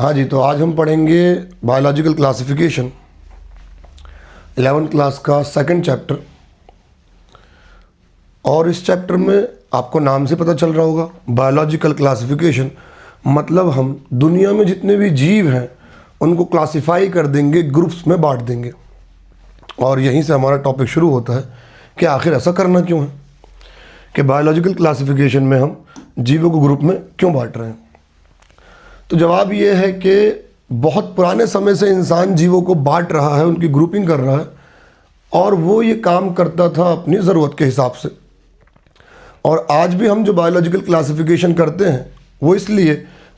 हाँ जी, तो आज हम पढ़ेंगे बायोलॉजिकल क्लासिफिकेशन 11th क्लास का सेकंड चैप्टर। और इस चैप्टर में आपको नाम से पता चल रहा होगा, बायोलॉजिकल क्लासिफिकेशन मतलब हम दुनिया में जितने भी जीव हैं उनको क्लासिफाई कर देंगे, ग्रुप्स में बांट देंगे। और यहीं से हमारा टॉपिक शुरू होता है कि आखिर ऐसा करना क्यों है, कि बायोलॉजिकल क्लासिफिकेशन में हम जीवों को ग्रुप में क्यों बांट रहे हैं। तो जवाब ये है कि बहुत पुराने समय से इंसान जीवों को बांट रहा है, उनकी ग्रुपिंग कर रहा है, और वो ये काम करता था अपनी ज़रूरत के हिसाब से। और आज भी हम जो बायोलॉजिकल क्लासिफिकेशन करते हैं वो इसलिए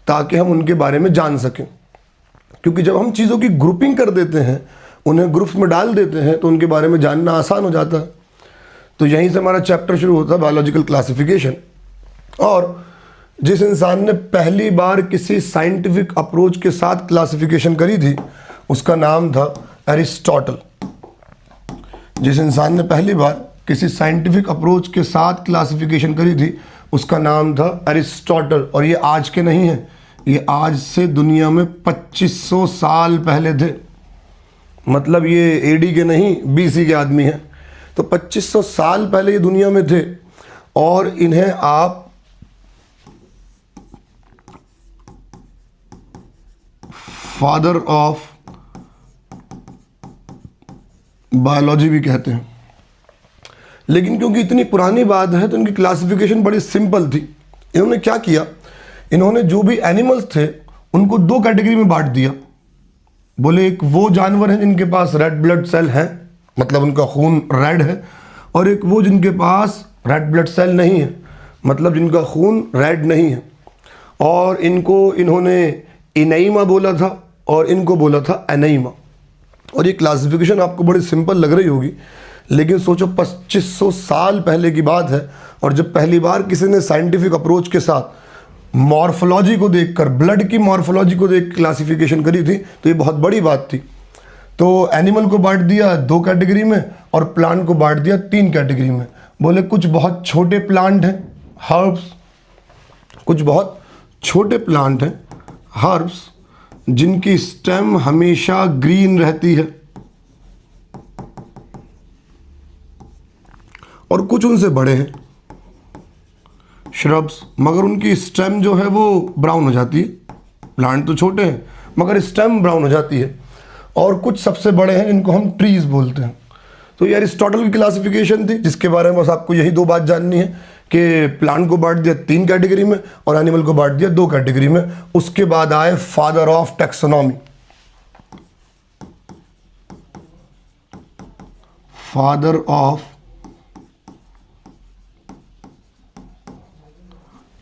ताकि हम उनके बारे में जान सकें, क्योंकि जब हम चीज़ों की ग्रुपिंग कर देते हैं, उन्हें ग्रुप्स में डाल देते हैं, तो उनके बारे में जानना आसान हो जाता है। तो यहीं से हमारा चैप्टर शुरू होता है, बायोलॉजिकल क्लासिफिकेशन। और जिस इंसान ने पहली बार किसी साइंटिफिक अप्रोच के साथ क्लासिफिकेशन करी थी उसका नाम था एरिस्टोटल। जिस इंसान ने पहली बार किसी साइंटिफिक अप्रोच के साथ क्लासिफिकेशन करी थी उसका नाम था एरिस्टोटल। और ये आज के नहीं हैं, ये आज से दुनिया में 2500 साल पहले थे। मतलब ये एडी के नहीं, बीसी के आदमी हैं। तो 2500 साल पहले ये दुनिया में थे, और इन्हें आप फादर ऑफ बायोलॉजी भी कहते हैं। लेकिन क्योंकि इतनी पुरानी बात है तो इनकी क्लासिफिकेशन बड़ी सिंपल थी। इन्होंने क्या किया, इन्होंने जो भी एनिमल्स थे उनको दो कैटेगरी में बांट दिया। बोले एक वो जानवर हैं जिनके पास रेड ब्लड सेल है, मतलब उनका खून रेड है, और एक वो जिनके पास रेड ब्लड सेल नहीं है, मतलब जिनका खून रेड नहीं है। और इनको इन्होंने इनैमा बोला था और इनको बोला था एनैमा। और ये क्लासिफिकेशन आपको बड़ी सिंपल लग रही होगी, लेकिन सोचो 2500 साल पहले की बात है, और जब पहली बार किसी ने साइंटिफिक अप्रोच के साथ मॉर्फोलॉजी को देखकर, ब्लड की मॉर्फोलॉजी को देख क्लासिफिकेशन करी थी, तो ये बहुत बड़ी बात थी। तो एनिमल को बांट दिया 2 कैटेगरी में और प्लांट को बांट दिया 3 कैटेगरी में। बोले कुछ बहुत छोटे प्लांट हैं, हर्ब्स, कुछ बहुत छोटे प्लांट हैं हर्ब्स, जिनकी स्टेम हमेशा ग्रीन रहती है, और कुछ उनसे बड़े हैं श्रब्स, मगर उनकी स्टेम जो है वो ब्राउन हो जाती है। प्लांट तो छोटे हैं मगर स्टेम ब्राउन हो जाती है। और कुछ सबसे बड़े हैं जिनको हम ट्रीज बोलते हैं। तो ये एरिस्टोटल की क्लासिफिकेशन थी, जिसके बारे में बस आपको यही 2 बात जाननी है कि प्लांट को बांट दिया 3 कैटेगरी में और एनिमल को बांट दिया 2 कैटेगरी में। उसके बाद आए father of taxonomy. Father of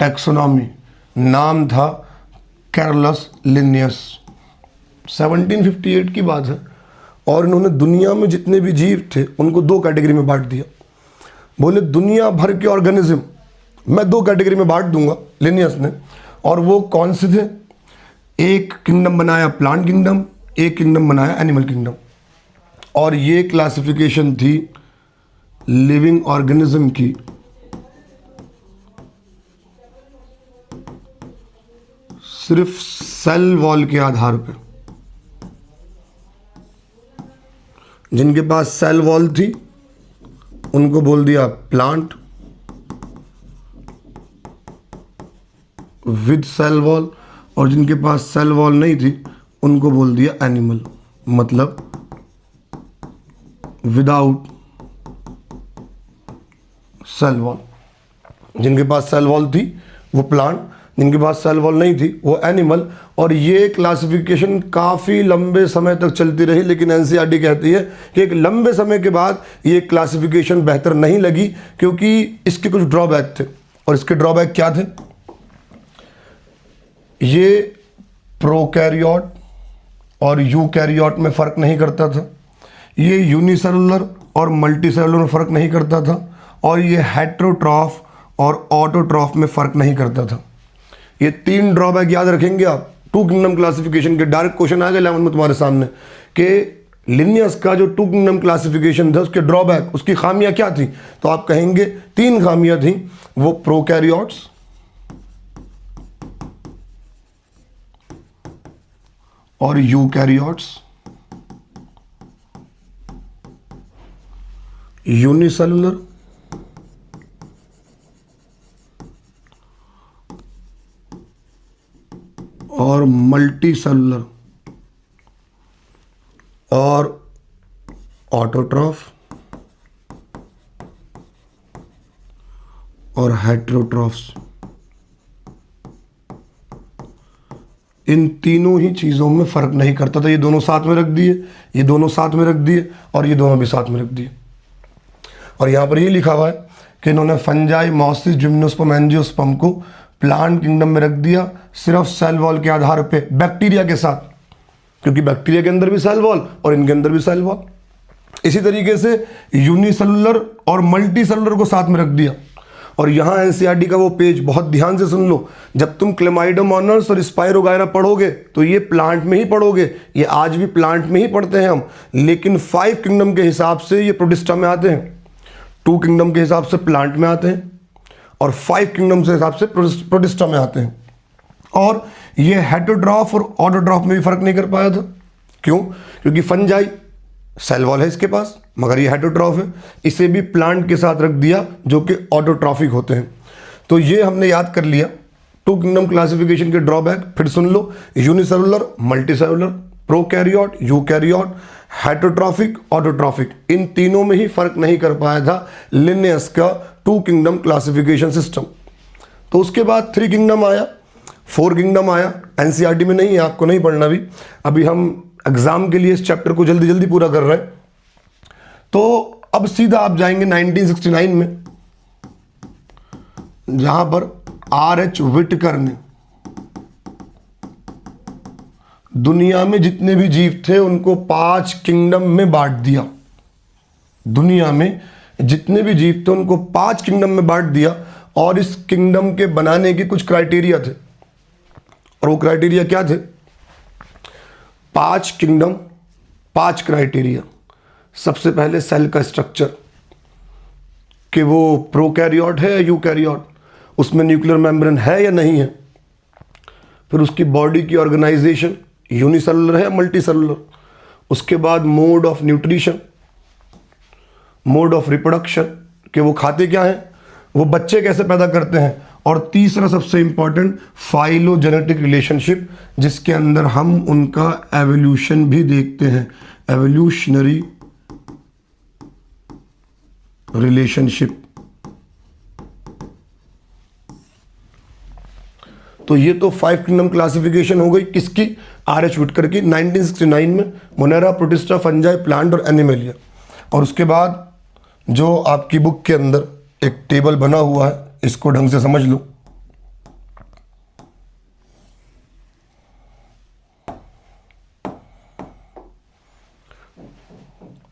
taxonomy नाम था कैरलस लिनियस। 1758 की बात है, और इन्होंने दुनिया में जितने भी जीव थे उनको 2 कैटेगरी में बांट दिया। बोले दुनिया भर के ऑर्गेनिज्म मैं 2 कैटेगरी में बांट दूंगा, लिनियस ने। और वो कौन से थे? एक किंगडम बनाया प्लांट किंगडम, एक किंगडम बनाया एनिमल किंगडम। और ये क्लासिफिकेशन थी लिविंग ऑर्गेनिज्म की सिर्फ सेल वॉल के आधार पर। जिनके पास सेल वॉल थी उनको बोल दिया प्लांट विद सेल वॉल, और जिनके पास सेल वॉल नहीं थी उनको बोल दिया एनिमल, मतलब विदाउट सेल वॉल। जिनके पास सेल वॉल थी वो प्लांट, जिनके पास सेल वॉल नहीं थी वो एनिमल। और ये क्लासिफिकेशन काफ़ी लंबे समय तक चलती रही, लेकिन एनसीईआरटी कहती है कि एक लंबे समय के बाद ये क्लासिफिकेशन बेहतर नहीं लगी, क्योंकि इसके कुछ ड्रॉबैक थे। और इसके ड्रॉबैक क्या थे? ये प्रोकैरियोट और यूकैरियोट में फ़र्क नहीं करता था, ये यूनिसेलुलर और मल्टीसेलुलर में फ़र्क नहीं करता था, और ये हेटेरोट्रॉफ और ऑटोट्रॉफ में फ़र्क नहीं करता था। ये 3 ड्रॉबैक याद रखेंगे आप 2 किंगडम क्लासिफिकेशन के। डायरेक्ट क्वेश्चन आ गया 11 में तुम्हारे सामने कि लिनियस का जो 2 किंगडम क्लासिफिकेशन था उसके ड्रॉबैक, उसकी खामियां क्या थी। तो आप कहेंगे 3 खामियां थी। वो प्रोकैरियोट्स, और यूकैरियोट्स, यूनिसेलुलर और मल्टीसेलुलर और ऑटोट्रॉफ और हेटेरोट्रॉफ्स। इन तीनों ही चीज़ों में फ़र्क नहीं करता था। ये दोनों साथ में रख दिए, ये दोनों साथ में रख दिए और ये दोनों भी साथ में रख दिए। और यहाँ पर ये लिखा हुआ है कि इन्होंने फंजाई, मॉसिस, जिम्नोस्पर्म, एंजियोस्पर्म को प्लांट किंगडम में रख दिया सिर्फ सेल वॉल के आधार पे, बैक्टीरिया के साथ, क्योंकि बैक्टीरिया के अंदर भी सेल वॉल और इनके अंदर भी सेल वॉल। इसी तरीके से यूनिसेलुलर और मल्टीसेलुलर को साथ में रख दिया। और यहाँ एनसीईआरटी का वो पेज बहुत ध्यान से सुन लो, जब तुम क्लेमाइडोमोनास और स्पाइरोगायरा पढ़ोगे तो ये प्लांट में ही पढ़ोगे, ये आज भी प्लांट में ही पढ़ते हैं हम, लेकिन 5 किंगडम के हिसाब से ये प्रोटिस्टा में आते हैं, 2 किंगडम के हिसाब से प्लांट में आते हैं और 5 किंगडम के हिसाब से प्रोटिस्टा में आते हैं। और ये हेटेरोट्रॉफ और ऑटोट्रॉफ में भी फर्क नहीं कर पाया था। क्यों? क्योंकि फंजाई सेल वॉल है इसके पास, मगर ये हेटेरोट्रॉफ है, इसे भी प्लांट के साथ रख दिया जो कि ऑटोट्रॉफिक होते हैं। तो ये हमने याद कर लिया 2 किंगडम क्लासिफिकेशन के ड्रॉबैक। फिर सुन लो, unicellular, multicellular, prokaryote, eukaryote, heterotrophic, autotrophic, इन तीनों में ही फर्क नहीं कर पाया था लिन्नेयस का 2 किंगडम क्लासिफिकेशन सिस्टम। तो उसके बाद 3 किंगडम आया, 4 किंगडम आया, एनसीईआरटी में नहीं है, आपको नहीं पढ़ना भी। अभी हम एग्जाम के लिए इस चैप्टर को जल्दी जल्दी पूरा कर रहे हैं। तो अब सीधा आप जाएंगे 1969 में, जहां पर R.H. विटकर ने दुनिया में जितने भी जीव थे उनको 5 किंगडम में बांट दिया। दुनिया में जितने भी जीव थे उनको 5 किंगडम में बांट दिया और इस किंगडम के बनाने के कुछ क्राइटेरिया थे। और वो क्राइटेरिया क्या थे? 5 किंगडम, 5 क्राइटेरिया। सबसे पहले सेल का स्ट्रक्चर, कि वो प्रोकैरियोट है या यूकैरियोट, उसमें न्यूक्लियर मेम्ब्रेन है या नहीं है। फिर उसकी बॉडी की ऑर्गेनाइजेशन, यूनिसेलुलर है या मल्टीसेलुलर। उसके बाद mode of nutrition, mode of reproduction, कि वो खाते क्या हैं, वो बच्चे कैसे पैदा करते हैं। और तीसरा सबसे इंपॉर्टेंट, फाइलोजेनेटिक रिलेशनशिप, जिसके अंदर हम उनका एवोल्यूशन भी देखते हैं, एवोल्यूशनरी रिलेशनशिप। तो ये तो 5 किंगडम क्लासिफिकेशन हो गई किसकी? R.H. विटकर की 1969 में, मोनेरा, प्रोटिस्टा, फंजाई, प्लांट और एनिमलिया। और उसके बाद जो आपकी बुक के अंदर एक टेबल बना हुआ है, इसको ढंग से समझ लो।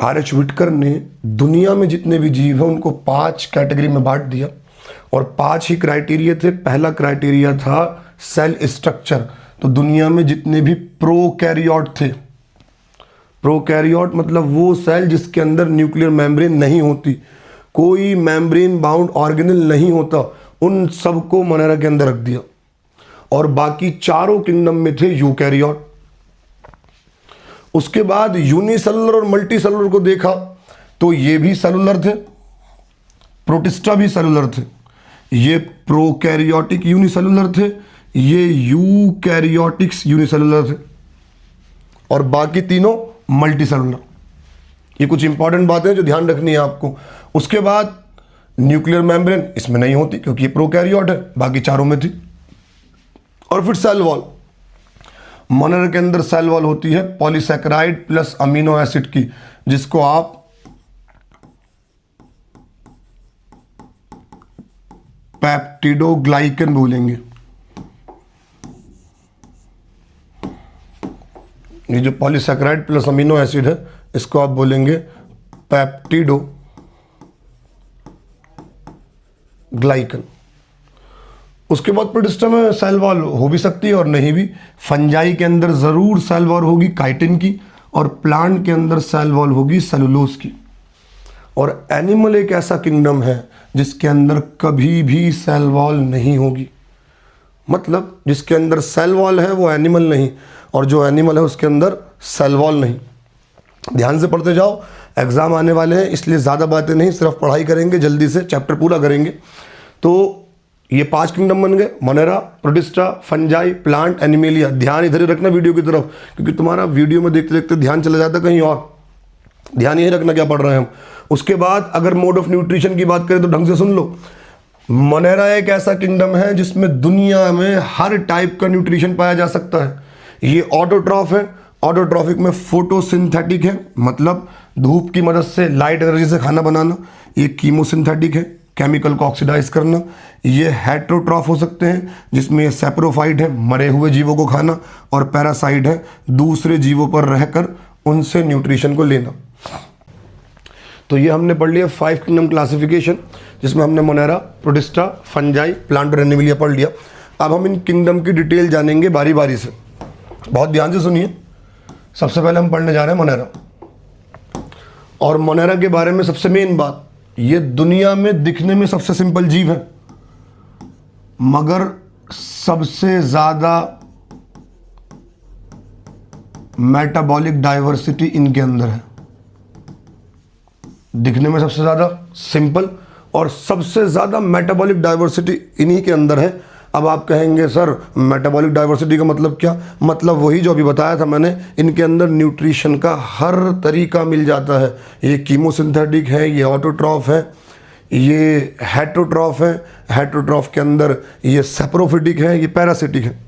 R.H. विटकर ने दुनिया में जितने भी जीव हैं उनको 5 कैटेगरी में बांट दिया और 5 ही क्राइटेरिया थे। पहला क्राइटेरिया था सेल स्ट्रक्चर। तो दुनिया में जितने भी प्रोकैरियोट थे, प्रोकैरियोट मतलब वो सेल जिसके अंदर न्यूक्लियर मेम्ब्रेन नहीं होती, कोई मेम्ब्रेन बाउंड ऑर्गेनेल नहीं होता, उन सबको मोनेरा के अंदर रख दिया। और बाकी चारों किंगडम में थे यूकैरियोट। उसके बाद यूनिसेलुलर और मल्टीसेलुलर को देखा तो ये भी सेलुलर थे, प्रोटिस्टा भी सेलुलर थे। ये प्रोकैरियोटिक यूनिसेलुलर थे, ये यूकैरियोटिक्स यूनिसेलुलर थे और बाकी तीनों मल्टीसेलुलर। ये कुछ इंपॉर्टेंट बातें जो ध्यान रखनी है आपको। उसके बाद न्यूक्लियर मेम्ब्रेन इसमें नहीं होती क्योंकि ये प्रोकैरियोट है, बाकी चारों में थी। और फिर सेल वॉल, मोनेरा के अंदर सेल वॉल होती है पॉलीसैकेराइड प्लस अमीनो एसिड की, जिसको आप पेप्टिडोग्लाइकन बोलेंगे। ये जो पॉलीसैकेराइड प्लस अमीनो एसिड है इसको आप बोलेंगे पेप्टिडोग्लाइकन। उसके बाद प्रोटिस्टा में सेल वॉल हो भी सकती है और नहीं भी। फंजाई के अंदर ज़रूर सेल वॉल होगी काइटिन की, और प्लांट के अंदर सेल वॉल होगी सेलुलोज की। और एनिमल एक ऐसा किंगडम है जिसके अंदर कभी भी सेल वॉल नहीं होगी। मतलब जिसके अंदर सेल वॉल है वो एनिमल नहीं, और जो एनिमल है उसके अंदर सेल वॉल नहीं। ध्यान से पढ़ते जाओ, एग्ज़ाम आने वाले हैं, इसलिए ज़्यादा बातें नहीं, सिर्फ पढ़ाई करेंगे, जल्दी से चैप्टर पूरा करेंगे। तो ये 5 किंगडम बन गए, Monera, protista, fungi, plant, animalia. ध्यान इधर ही रखना वीडियो की तरफ, क्योंकि तुम्हारा वीडियो में देखते देखते ध्यान चला जाता कहीं और। ध्यान यही रखना क्या पढ़ रहे हैं हम। उसके बाद अगर मोड ऑफ न्यूट्रिशन की बात करें तो ढंग से सुन लो। मोनेरा एक ऐसा किंगडम है जिसमें दुनिया में हर टाइप का न्यूट्रिशन पाया जा सकता है। ये ऑटोट्रॉफ है। ऑटोट्रॉफिक में फोटोसिंथेटिक है, मतलब धूप की मदद से, लाइट एनर्जी से खाना बनाना। ये कीमोसिंथेटिक है, केमिकल को ऑक्सीडाइज करना। ये हेट्रोट्रॉफ हो सकते हैं, जिसमें ये सेप्रोफाइट है, मरे हुए जीवों को खाना, और पैरासाइट है, दूसरे जीवों पर रहकर उनसे न्यूट्रिशन को लेना। तो ये हमने पढ़ लिया 5 किंगडम क्लासिफिकेशन, जिसमें हमने मोनेरा, प्रोटिस्टा, फंजाई, प्लांट और एनिमलिया पढ़ लिया। अब हम इन किंगडम की डिटेल जानेंगे बारी बारी से। बहुत ध्यान से सुनिए। सबसे पहले हम पढ़ने जा रहे हैं मोनेरा। और मोनेरा के बारे में सबसे मेन बात, ये दुनिया में दिखने में सबसे सिंपल जीव है, मगर सबसे ज़्यादा मेटाबॉलिक डाइवर्सिटी इनके अंदर है। दिखने में सबसे ज़्यादा सिंपल और सबसे ज़्यादा मेटाबॉलिक डाइवर्सिटी इन्हीं के अंदर है। अब आप कहेंगे सर मेटाबॉलिक डाइवर्सिटी का मतलब क्या? मतलब वही जो अभी बताया था मैंने, इनके अंदर न्यूट्रिशन का हर तरीका मिल जाता है। ये कीमोसिंथेटिक है, ये ऑटोट्रॉफ है, ये हेट्रोट्रॉफ है, हेट्रोट्रॉफ के अंदर ये सेप्रोफिटिक है, ये पैरासिटिक है।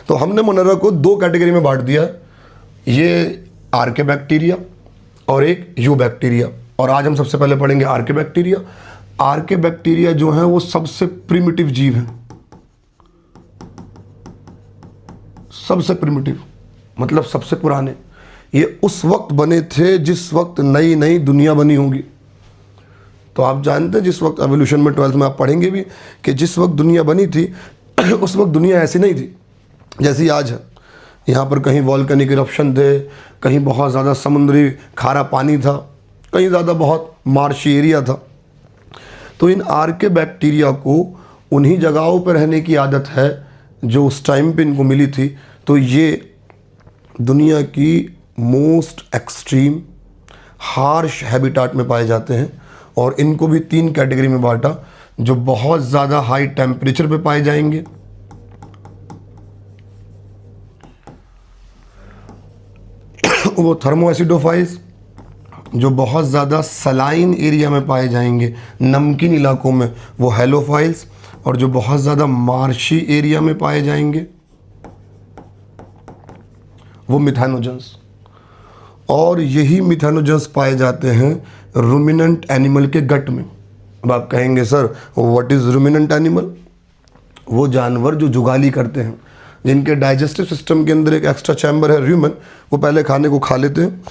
तो हमने मोनेरा को 2 कैटेगरी में बांट दिया है, ये आर्के बैक्टीरिया और एक यू बैक्टीरिया। और आज हम सबसे पहले पढ़ेंगे आर्के बैक्टीरिया। आर्के बैक्टीरिया जो है वो सबसे प्रिमिटिव जीव है। सबसे प्रिमिटिव मतलब सबसे पुराने। ये उस वक्त बने थे जिस वक्त नई नई दुनिया बनी होगी। तो आप जानते हैं जिस वक्त एवोल्यूशन में 12th में आप पढ़ेंगे भी कि जिस वक्त दुनिया बनी थी उस वक्त दुनिया ऐसी नहीं थी जैसी आज है। यहाँ पर कहीं वॉल्केनिक इरप्शन थे, कहीं बहुत ज़्यादा समुद्री खारा पानी था, कहीं ज़्यादा बहुत मार्शी एरिया था। तो इन आर्के बैक्टीरिया को उन्हीं जगहों पर रहने की आदत है जो उस टाइम पे इनको मिली थी। तो ये दुनिया की मोस्ट एक्सट्रीम हार्श हैबिटाट में पाए जाते हैं। और इनको भी 3 कैटेगरी में बांटा, जो बहुत ज़्यादा हाई टेम्परेचर पे पाए जाएंगे, वो थर्मोएसिडोफाइल्स, जो बहुत ज़्यादा सलाइन एरिया में पाए जाएंगे, नमकीन इलाकों में, वो हेलोफाइल्स, और जो बहुत ज़्यादा मार्शी एरिया में पाए जाएंगे वो मिथेनोजेंस। और यही मिथेनोजेंस पाए जाते हैं रूमिनेंट एनिमल के गट में। अब आप कहेंगे sir what is ruminant animal? वो जानवर जो जुगाली करते हैं, जिनके डाइजेस्टिव सिस्टम के अंदर एक एक्स्ट्रा चैम्बर है रूमेन। वो पहले खाने को खा लेते हैं,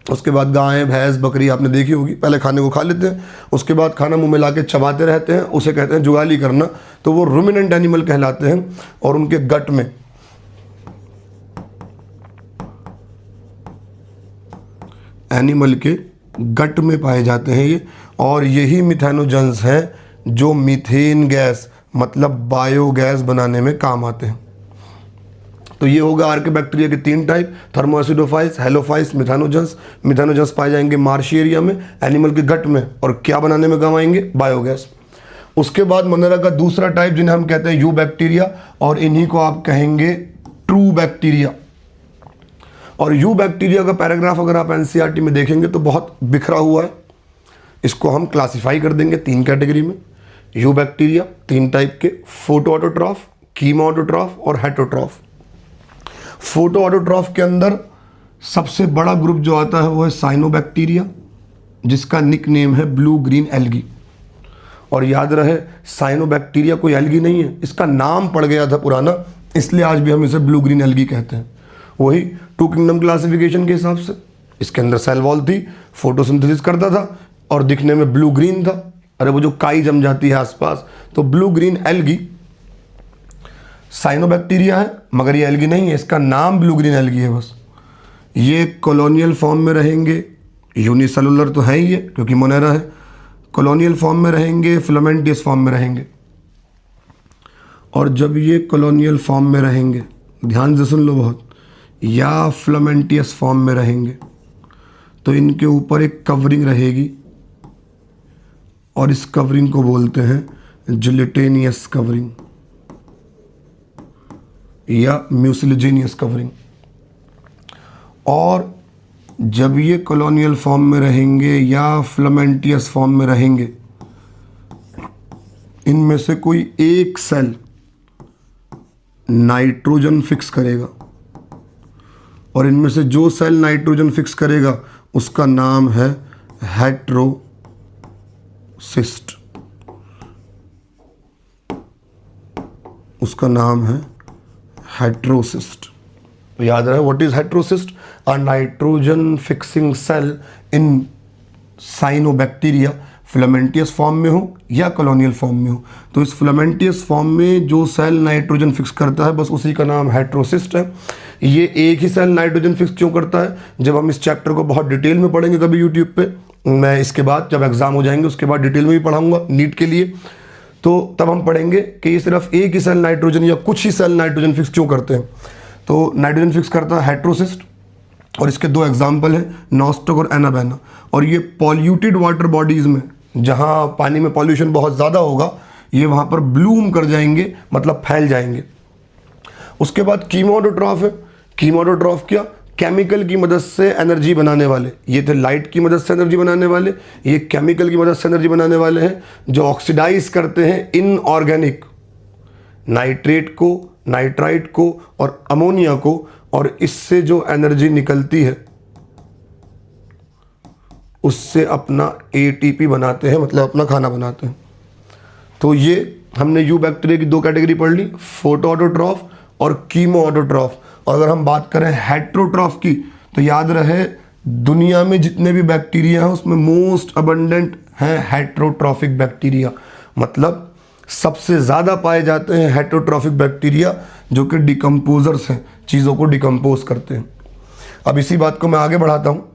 उसके बाद गाय, भैंस, बकरी आपने देखी होगी, पहले खाने को खा लेते हैं, उसके बाद खाना मुंह में लाके चबाते रहते हैं, उसे कहते हैं जुगाली करना। तो वो रूमिनेंट एनिमल कहलाते हैं। और उनके गट में एनिमल के गट में पाए जाते हैं ये। और यही मिथेनोजेंस हैं जो मीथेन गैस मतलब बायोगैस बनाने में काम आते हैं। तो ये होगा आर्के बैक्टीरिया के 3 टाइप, थर्मोएसिडोफाइल्स, हेलोफाइल्स, मिथेनोजेंस। मिथेनोजेंस पाए जाएंगे मार्शी एरिया में, एनिमल के गट में, और क्या बनाने में काम आएंगे? बायोगैस। उसके बाद मोनेरा का दूसरा टाइप जिन्हें हम कहते हैं यू बैक्टीरिया, और इन्हीं को आप कहेंगे ट्रू बैक्टीरिया। और यू बैक्टीरिया का पैराग्राफ अगर आप एनसीईआरटी में देखेंगे तो बहुत बिखरा हुआ है। इसको हम क्लासिफाई कर देंगे 3 कैटेगरी में। यू बैक्टीरिया 3 टाइप के, फोटो ऑटोट्रॉफ, कीमो ऑटोट्रॉफ और हेटरोट्रॉफ। फोटो ऑटोट्रॉफ के अंदर सबसे बड़ा ग्रुप जो आता है वो है साइनोबैक्टीरिया, जिसका निक नेम है ब्लू ग्रीन एल्गी। और याद रहे साइनोबैक्टीरिया कोई एल्गी नहीं है, इसका नाम पड़ गया था पुराना, इसलिए आज भी हम इसे ब्लू ग्रीन एल्गी कहते हैं। वही 2 किंगडम क्लासिफिकेशन के हिसाब से इसके अंदर सेल वॉल थी, फोटोसिंथेसिस करता था और दिखने में ब्लू ग्रीन था। अरे वो जो काई जम जाती है आसपास, तो ब्लू ग्रीन एल्गी साइनोबैक्टीरिया है, मगर ये एल्गी नहीं है, इसका नाम ब्लू ग्रीन एल्गी है बस। ये कॉलोनियल फॉर्म में रहेंगे, यूनिसेलुलर तो है ही है क्योंकि मोनेरा है, कॉलोनियल फॉर्म में रहेंगे, फिलामेंटियस फॉर्म में रहेंगे। और जब ये कॉलोनियल फॉर्म में रहेंगे, ध्यान से सुन लो बहुत, या फिलामेंटियस फॉर्म में रहेंगे तो इनके ऊपर एक कवरिंग रहेगी और इस कवरिंग को बोलते हैं जिलेटेनियस कवरिंग या म्यूसिलिजीनियस कवरिंग। और जब ये कॉलोनियल फॉर्म में रहेंगे या फिलामेंटियस फॉर्म में रहेंगे, इनमें से कोई एक सेल नाइट्रोजन फिक्स करेगा और इनमें से जो सेल नाइट्रोजन फिक्स करेगा उसका नाम है हेट्रोसिस्ट। उसका नाम है हेट्रोसिस्ट। तो याद रहे, what is heterocyst? A nitrogen fixing cell in cyanobacteria, filamentous form में हो या कॉलोनियल फॉर्म में हो। तो इस फिलामेंटियस फॉर्म में जो सेल नाइट्रोजन फिक्स करता है बस उसी का नाम हेट्रोसिस्ट है। ये एक ही सेल नाइट्रोजन फिक्स क्यों करता है, जब हम इस चैप्टर को बहुत डिटेल में पढ़ेंगे कभी यूट्यूब पे, मैं इसके बाद जब एग्जाम हो जाएंगे उसके बाद डिटेल में भी पढ़ाऊंगा नीट के लिए, तो तब हम पढ़ेंगे कि ये सिर्फ एक ही सेल नाइट्रोजन या कुछ ही सेल नाइट्रोजन फिक्स क्यों करते हैं। तो नाइट्रोजन फिक्स करता है हेट्रोसिस्ट, और इसके दो एग्जाम्पल हैं, नॉस्टक और एनाबेना। और ये पॉल्यूटेड वाटर बॉडीज़ में, जहाँ पानी में पॉल्यूशन बहुत ज़्यादा होगा, ये वहाँ पर ब्लूम कर जाएंगे, मतलब फैल जाएंगे। उसके बाद कीमोऑटोट्रॉफ है। कीमोऑटोट्रॉफ क्या? केमिकल की मदद से एनर्जी बनाने वाले। ये थे लाइट की मदद से एनर्जी बनाने वाले, ये केमिकल की मदद से एनर्जी बनाने वाले हैं, जो ऑक्सीडाइज करते हैं इनऑर्गेनिक नाइट्रेट को, नाइट्राइट को और अमोनिया को, और इससे जो एनर्जी निकलती है उससे अपना एटीपी बनाते हैं, मतलब अपना खाना बनाते हैं। तो ये हमने यू बैक्टीरिया की दो कैटेगरी पढ़ ली, फोटोऑटोट्रॉफ और कीमोऑटोट्रॉफ। और अगर हम बात करें हेट्रोट्रॉफ की, तो याद रहे दुनिया में जितने भी बैक्टीरिया हैं उसमें मोस्ट अबंडेंट हैं हेट्रोट्रॉफिक बैक्टीरिया, मतलब सबसे ज़्यादा पाए जाते हैं हेट्रोट्रॉफिक बैक्टीरिया, जो कि डिकम्पोजर्स हैं, चीज़ों को डिकम्पोज करते हैं। अब इसी बात को मैं आगे बढ़ाता हूँ।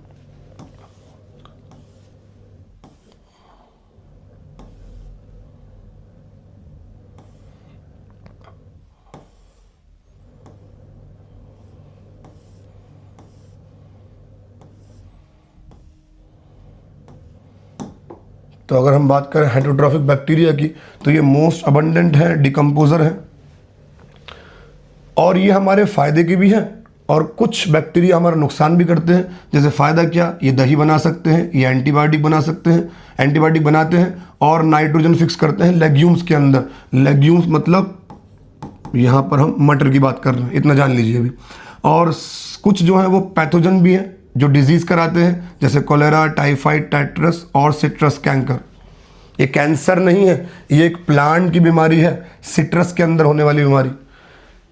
तो अगर हम बात करें हेट्रोट्रॉफिक बैक्टीरिया की, तो ये मोस्ट अबंडेंट है, डिकम्पोजर है, और ये हमारे फ़ायदे के भी हैं और कुछ बैक्टीरिया हमारा नुकसान भी करते हैं। जैसे फ़ायदा क्या? ये दही बना सकते हैं, ये एंटीबायोटिक बना सकते हैं, एंटीबायोटिक बनाते हैं, और नाइट्रोजन फिक्स करते हैं लेग्यूम्स के अंदर। लेग्यूम्स मतलब यहाँ पर हम मटर की बात कर रहे हैं, इतना जान लीजिए अभी। और कुछ जो है वो पैथोजन भी हैं जो डिजीज़ कराते हैं, जैसे कोलेरा, टाइफाइड, टेट्रस और सिट्रस कैंकर। ये कैंसर नहीं है, ये एक प्लांट की बीमारी है, सिट्रस के अंदर होने वाली बीमारी।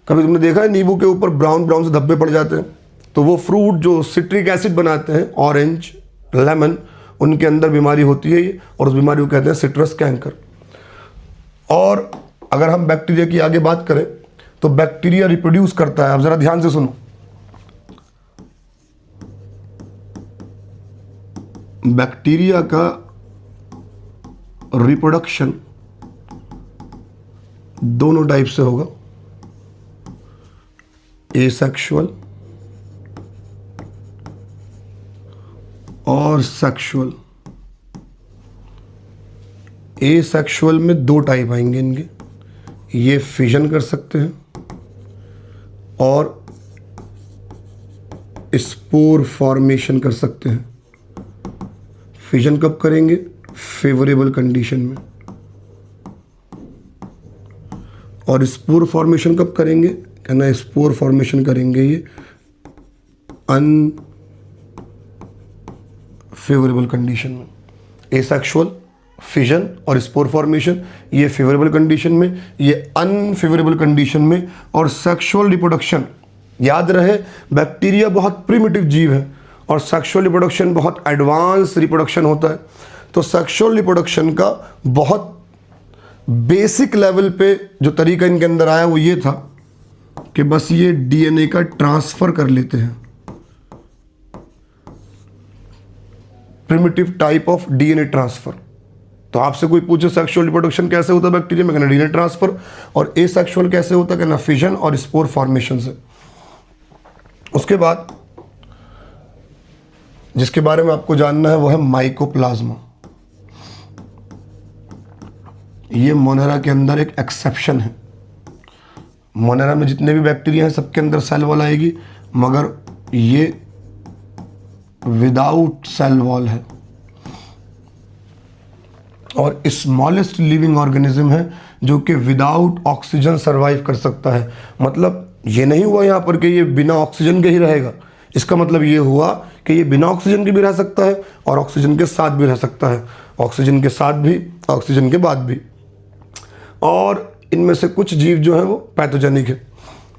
कभी तुमने देखा है नींबू के ऊपर ब्राउन ब्राउन से धब्बे पड़ जाते हैं? तो वो फ्रूट जो सिट्रिक एसिड बनाते हैं, ऑरेंज, लेमन, उनके अंदर बीमारी होती है ये, और उस बीमारी को कहते हैं सिट्रस कैंकर। और अगर हम बैक्टीरिया की आगे बात करें, तो बैक्टीरिया रिप्रोड्यूस करता है। अब ज़रा ध्यान से सुनो, बैक्टीरिया का रिप्रोडक्शन दोनों टाइप से होगा, एसेक्सुअल और सेक्सुअल। एसेक्सुअल में दो टाइप आएंगे इनके, ये फिजन कर सकते हैं और स्पोर फॉर्मेशन कर सकते हैं। फिजन कब करेंगे? फेवरेबल कंडीशन में। और स्पोर फॉर्मेशन कब करेंगे? कहना स्पोर फॉर्मेशन करेंगे ये अनफेवरेबल कंडीशन में। एसेक्सुअल, फिजन और स्पोर फॉर्मेशन, ये फेवरेबल कंडीशन में, ये अनफेवरेबल कंडीशन में। और सेक्सुअल रिप्रोडक्शन, याद रहे बैक्टीरिया बहुत प्रिमिटिव जीव है और सेक्सुअल रिप्रोडक्शन बहुत एडवांस रिप्रोडक्शन होता है। तो सेक्सुअल रिप्रोडक्शन का बहुत बेसिक लेवल पे जो तरीका इनके अंदर आया वो ये था कि बस ये डीएनए का ट्रांसफ़र कर लेते हैं, primitive type of DNA transfer. तो आपसे कोई पूछे सेक्सुअल रिप्रोडक्शन कैसे होता है बैक्टीरिया में, कहना डीएनए ट्रांसफर, और एसेक्सुअल कैसे होता है, कहना फिजन और स्पोर फॉर्मेशन से। उसके बाद जिसके बारे में आपको जानना है वो है माइकोप्लाज्मा। ये मोनेरा के अंदर एक एक्सेप्शन है। मोनेरा में जितने भी बैक्टीरिया हैं सबके अंदर सेल वॉल आएगी, मगर ये विदाउट सेल वॉल है और स्मॉलेस्ट लिविंग ऑर्गेनिज्म है जो कि विदाउट ऑक्सीजन सर्वाइव कर सकता है। मतलब ये नहीं हुआ यहाँ पर कि ये बिना ऑक्सीजन के ही रहेगा, इसका मतलब ये हुआ कि ये बिना ऑक्सीजन के भी रह सकता है और ऑक्सीजन के साथ भी रह सकता है, ऑक्सीजन के साथ भी, ऑक्सीजन के बाद भी। और इनमें से कुछ जीव जो हैं वो पैथोजेनिक है।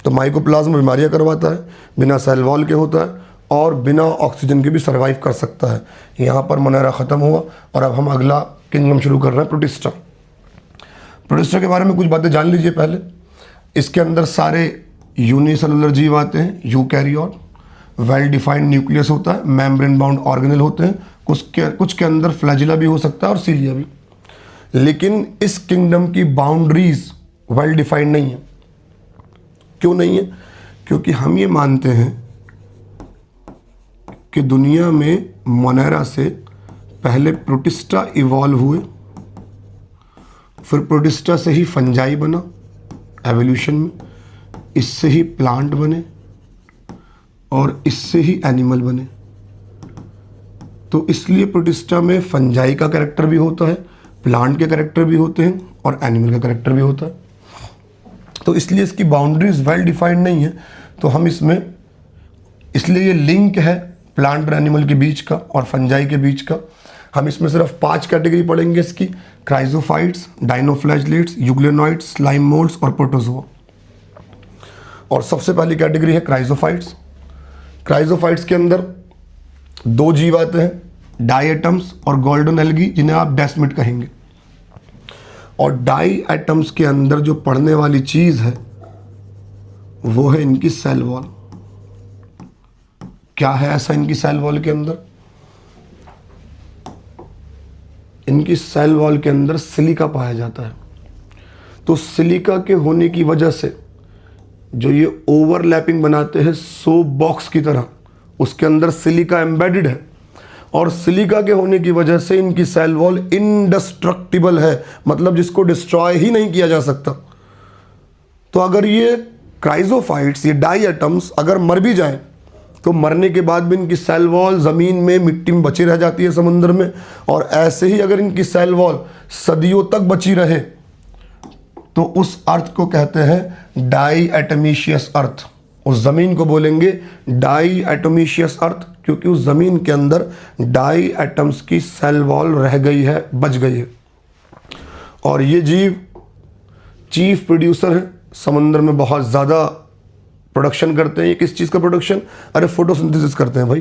तो माइकोप्लाज्मा बीमारियां करवाता है, बिना सेल वॉल के होता है और बिना ऑक्सीजन के भी सर्वाइव कर सकता है। यहाँ पर मोनेरा ख़त्म हुआ और अब हम अगला किंगडम शुरू कर रहे हैं, प्रोटिस्टा। प्रोटिस्टा के बारे में कुछ बातें जान लीजिए पहले। इसके अंदर सारे यूनिसेलुलर जीव आते हैं, यूकैरियोट, वेल डिफाइंड न्यूक्लियस होता है, मेम्ब्रेन बाउंड ऑर्गेनेल होते हैं, कुछ के अंदर फ्लैजिला भी हो सकता है और सीलिया भी। लेकिन इस किंगडम की बाउंड्रीज वेल डिफाइंड नहीं है। क्यों नहीं है? क्योंकि हम ये मानते हैं कि दुनिया में मोनेरा से पहले प्रोटिस्टा इवॉल्व हुए, फिर प्रोटिस्टा से ही फंजाई बना एवोल्यूशन में, इससे ही प्लांट बने और इससे ही एनिमल बने। तो इसलिए प्रोटिस्टा में फंजाई का कैरेक्टर भी होता है, प्लांट के कैरेक्टर भी होते हैं और एनिमल का कैरेक्टर भी होता है। तो इसलिए इसकी बाउंड्रीज वेल डिफाइंड नहीं है। तो हम इसमें, इसलिए ये लिंक है प्लांट और एनिमल के बीच का और फंजाई के बीच का। हम इसमें सिर्फ 5 कैटेगरी पढ़ेंगे इसकी: chrysophytes, dinoflagellates, euglenoids, slime moulds और प्रोटोजोआ। और सबसे पहली कैटेगरी है क्राइजोफाइट्स। क्राइजोफाइट्स के अंदर 2 जीव आते हैं, डाई और गोल्डन एल्गी, जिन्हें आप डेस्मिड कहेंगे। और डाई एटम्स के अंदर जो पढ़ने वाली चीज है वो है इनकी सेल वॉल। क्या है ऐसा इनकी सेल वॉल के अंदर? इनकी सेल वॉल के अंदर सिलिका पाया जाता है। तो सिलिका के होने की वजह से जो ये ओवरलैपिंग बनाते हैं सोप बॉक्स की तरह, उसके अंदर सिलिका एम्बेडेड है और सिलिका के होने की वजह से इनकी सेल वॉल इंडेस्ट्रक्टिबल है, मतलब जिसको डिस्ट्रॉय ही नहीं किया जा सकता। तो अगर ये क्राइजोफाइट्स, ये डाई एटम्स अगर मर भी जाएं तो मरने के बाद भी इनकी सेल वॉल ज़मीन में, मिट्टी में बची रह जाती है, समुद्र में। और ऐसे ही अगर इनकी सेल वॉल सदियों तक बची रहे तो उस अर्थ को कहते हैं डाई एटमीशियस अर्थ। उस ज़मीन को बोलेंगे डाई एटमीशियस अर्थ, क्योंकि उस ज़मीन के अंदर डाई एटम्स की सेल वॉल रह गई है, बच गई है। और ये जीव चीफ प्रोड्यूसर है, समुद्र में बहुत ज़्यादा प्रोडक्शन करते हैं। ये किस चीज़ का प्रोडक्शन? अरे फोटोसिंथेसिस करते हैं भाई।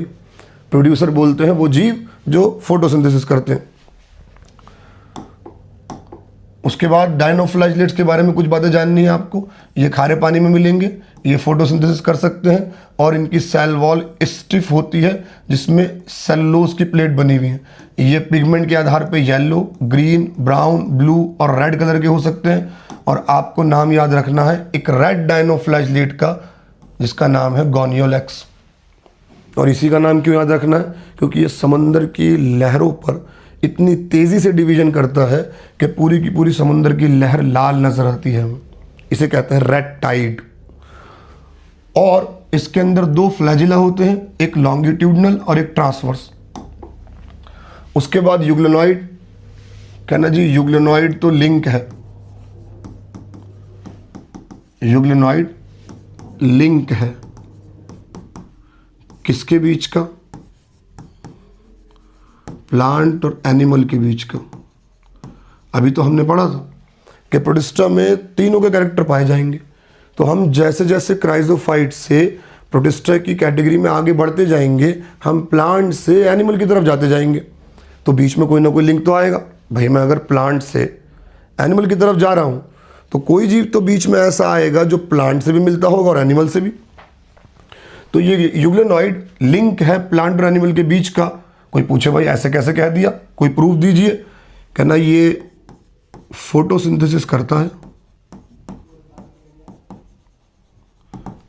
प्रोड्यूसर बोलते हैं वो जीव जो फोटोसिंथेसिस करते हैं। उसके बाद डाइनोफ्लैजिलेट्स के बारे में कुछ बातें जाननी है आपको। ये खारे पानी में मिलेंगे, ये फोटोसिंथेसिस कर सकते हैं और इनकी सेल वॉल स्टिफ होती है जिसमें सेलुलोज की प्लेट बनी हुई है। ये पिगमेंट के आधार पे येलो, ग्रीन, ब्राउन, ब्लू और रेड कलर के हो सकते हैं। और आपको नाम याद रखना है एक रेड डाइनोफ्लैजिलेट का, जिसका नाम है गोनियोलेक्स। और इसी का नाम क्यों याद रखना है? क्योंकि ये समंदर की लहरों पर इतनी तेज़ी से डिवीजन करता है कि पूरी की पूरी समुद्र की लहर लाल नजर आती है। हमें इसे कहते हैं रेड टाइड। और इसके अंदर 2 फ्लैजिला होते हैं, एक लॉन्गिट्यूडनल और एक ट्रांसवर्स। उसके बाद यूग्लेनॉइड। कहना जी यूग्लेनॉइड तो लिंक है, यूग्लेनॉइड लिंक है किसके बीच का? प्लांट और एनिमल के बीच का। अभी तो हमने पढ़ा था कि प्रोटिस्टा में तीनों के कैरेक्टर पाए जाएंगे। तो हम जैसे जैसे क्राइजोफाइट से प्रोटिस्टा की कैटेगरी में आगे बढ़ते जाएंगे, हम प्लांट से एनिमल की तरफ जाते जाएंगे। तो बीच में कोई ना कोई लिंक तो आएगा भाई। मैं अगर प्लांट से एनिमल की तरफ जा रहा हूँ तो कोई जीव तो बीच में ऐसा आएगा जो प्लांट से भी मिलता होगा और एनिमल से भी। तो ये यूग्लेनॉइड लिंक है प्लांट और एनिमल के बीच का। कोई पूछे भाई ऐसे कैसे कह दिया, कोई प्रूफ दीजिए। कहना ये फोटोसिंथेसिस करता है।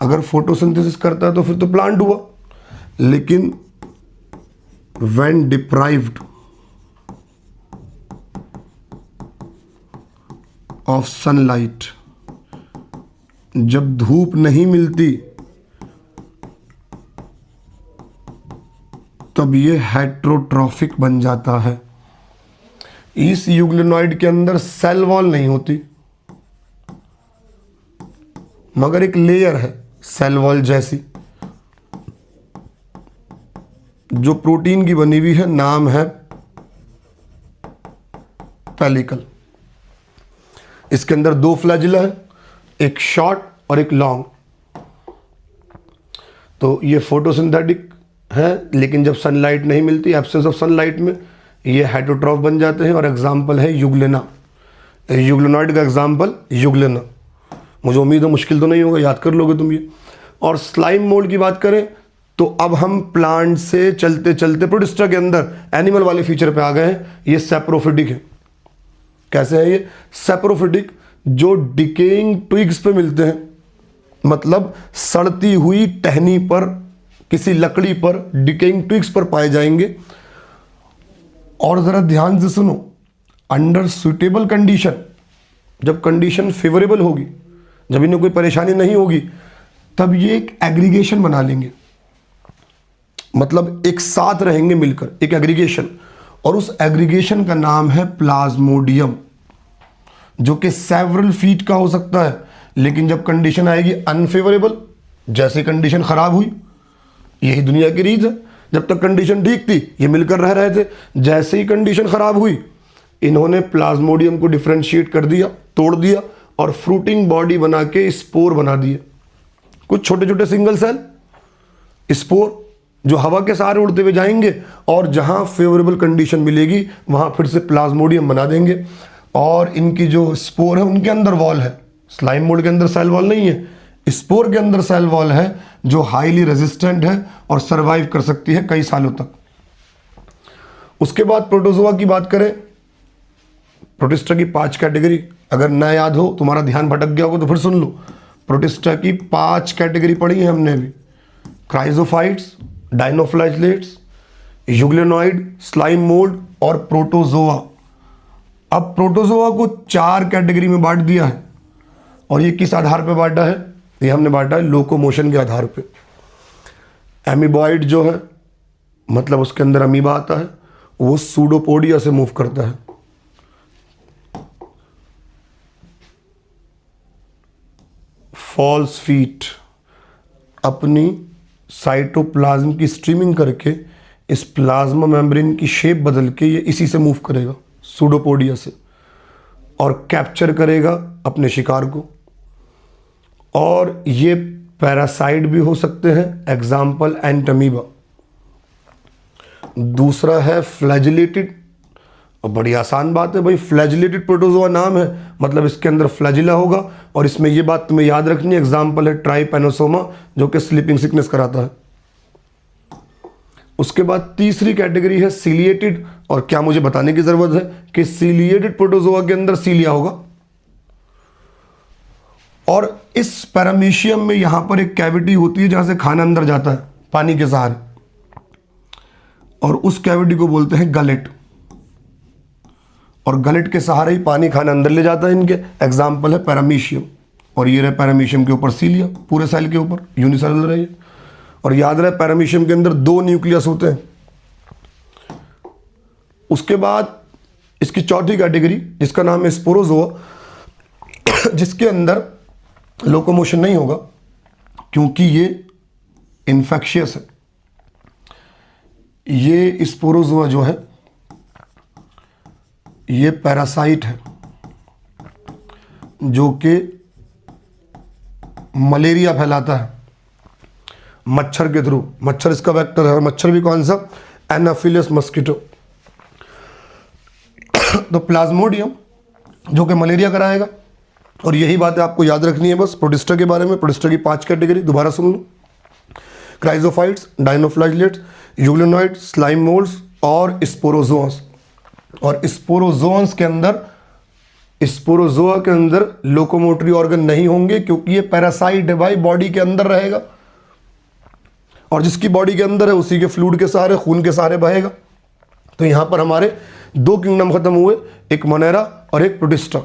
अगर फोटोसिंथेसिस करता है तो फिर तो प्लांट हुआ, लेकिन व्हेन डिप्राइव्ड ऑफ सनलाइट, जब धूप नहीं मिलती तब ये हेट्रोट्रॉफिक बन जाता है। इस यूग्लिनॉइड के अंदर सेल वॉल नहीं होती, मगर एक लेयर है सेल वॉल जैसी जो प्रोटीन की बनी हुई है, नाम है पेलिकल। इसके अंदर दो फ्लैजिला है, एक शॉर्ट और एक लॉन्ग। तो ये फोटोसिंथेटिक है, लेकिन जब सनलाइट नहीं मिलती, एब्सेंस ऑफ सनलाइट में ये हेट्रोट्रॉफ बन जाते हैं। और एग्जाम्पल है यूग्लिना, यूग्लिनॉइड का एग्जाम्पल यूग्लिना। मुझे उम्मीद है मुश्किल तो नहीं होगा, याद कर लोगे तुम ये। और स्लाइम मोल्ड की बात करें तो अब हम प्लांट से चलते चलते प्रोटिस्टा के अंदर एनिमल वाले फीचर पे आ गए हैं। ये सेप्रोफिटिक है। कैसे है ये सेप्रोफिटिक? जो डिकेइंग ट्विग्स पे मिलते हैं, मतलब सड़ती हुई टहनी पर, किसी लकड़ी पर डिकेइंग ट्विग्स पर पाए जाएंगे। और जरा ध्यान से सुनो, अंडर सुटेबल कंडीशन, जब कंडीशन फेवरेबल होगी, जब इन्हें कोई परेशानी नहीं होगी, तब ये एक एग्रीगेशन बना लेंगे, मतलब एक साथ रहेंगे मिलकर, एक एग्रीगेशन। और उस एग्रीगेशन का नाम है प्लाज्मोडियम, जो कि सेवरल फीट का हो सकता है। लेकिन जब कंडीशन आएगी अनफेवरेबल, जैसे कंडीशन खराब हुई, यही दुनिया की रीत है, जब तक कंडीशन ठीक थी ये मिलकर रह रहे थे, जैसे ही कंडीशन खराब हुई इन्होंने प्लाज्मोडियम को डिफ्रेंशिएट कर दिया, तोड़ दिया, और फ्रूटिंग बॉडी बना के स्पोर बना दिए। कुछ छोटे छोटे सिंगल सेल स्पोर जो हवा के सहारे उड़ते हुए जाएंगे, और जहां फेवरेबल कंडीशन मिलेगी वहां फिर से प्लाज्मोडियम बना देंगे। और इनकी जो स्पोर है उनके अंदर वॉल है। स्लाइम मोल्ड के अंदर सेल वॉल नहीं है, स्पोर के अंदर सेल वॉल है जो हाईली रेजिस्टेंट है और सरवाइव कर सकती है कई सालों तक। उसके बाद प्रोटोजोआ की बात करें, प्रोटिस्टा की 5 कैटेगरी, अगर ना याद हो, तुम्हारा ध्यान भटक गया होगा तो फिर सुन लो। प्रोटिस्टा की 5 कैटेगरी पढ़ी है हमने अभी, क्राइजोफाइट्स, डाइनोफ्लैजेलेट्स, यूग्लिनॉइड, स्लाइम मोल्ड और प्रोटोजोआ। अब प्रोटोजोआ को 4 कैटेगरी में बांट दिया है, और ये किस आधार पे बांटा है? ये हमने बांटा है लोकोमोशन के आधार पे। एमीबॉइड जो है, मतलब उसके अंदर अमीबा आता है, वो सूडोपोडिया से मूव करता है। फॉल्स फीट अपनी साइटोप्लाज्म की स्ट्रीमिंग करके इस प्लाज्मा मेम्ब्रेन की शेप बदल के ये इसी से मूव करेगा, सूडोपोडिया से, और कैप्चर करेगा अपने शिकार को। और ये पैरासाइट भी हो सकते हैं, एग्जाम्पल एंटमीबा। दूसरा है फ्लैजिलेटेड, और बड़ी आसान बात है भाई, फ्लैजिलेटेड प्रोटोजोआ नाम है, मतलब इसके अंदर फ्लैजिला होगा। और इसमें ये बात तुम्हें याद रखनी है, एग्जाम्पल है ट्राइपेनोसोमा, जो कि स्लीपिंग सिकनेस कराता है। उसके बाद तीसरी कैटेगरी है सीलिएटेड, और क्या मुझे बताने की जरूरत है कि सीलिएटेड प्रोटोजोआ के अंदर सीलिया होगा। और इस पैरामीशियम में यहां पर एक कैविटी होती है जहां से खाना अंदर जाता है पानी के सहारे, और उस कैविटी को बोलते हैं गलेट। और गलेट के सहारे ही पानी खाना अंदर ले जाता है इनके, एग्जाम्पल है पैरामीशियम। और ये रहे पैरामीशियम के ऊपर सीलिया, पूरे सेल के ऊपर यूनिसेलुलर है ये। और याद रहे पैरामीशियम के अंदर 2 न्यूक्लियस होते हैं। उसके बाद इसकी चौथी कैटेगरी जिसका नाम है स्पोरोजोआ, जिसके अंदर लोकोमोशन नहीं होगा क्योंकि ये इन्फेक्शियस है। ये स्पोरोजोआ जो है ये पैरासाइट है जो कि मलेरिया फैलाता है मच्छर के थ्रू। मच्छर इसका वेक्टर है, और मच्छर भी कौन सा? Anopheles mosquito. तो प्लाज्मोडियम जो कि मलेरिया कराएगा। और यही बातें आपको याद रखनी है बस प्रोटिस्टा के बारे में। प्रोटिस्टा की 5 कैटेगरी दोबारा सुन लो, क्राइजोफाइट्स, डाइनोफ्लैजेलेट्स, यूग्लिनॉइड, स्लाइम मोल्ड्स और स्पोरोजोआस। और स्पोरोजोन्स के अंदर, स्पोरोजोआ के अंदर लोकोमोटरी ऑर्गन नहीं होंगे, क्योंकि ये पैरासाइट है भाई, बॉडी के अंदर रहेगा, और जिसकी बॉडी के अंदर है उसी के फ्लूइड के सहारे, खून के सहारे बहेगा। तो यहाँ पर हमारे दो किंगडम खत्म हुए, एक मोनेरा और एक प्रोटिस्टा।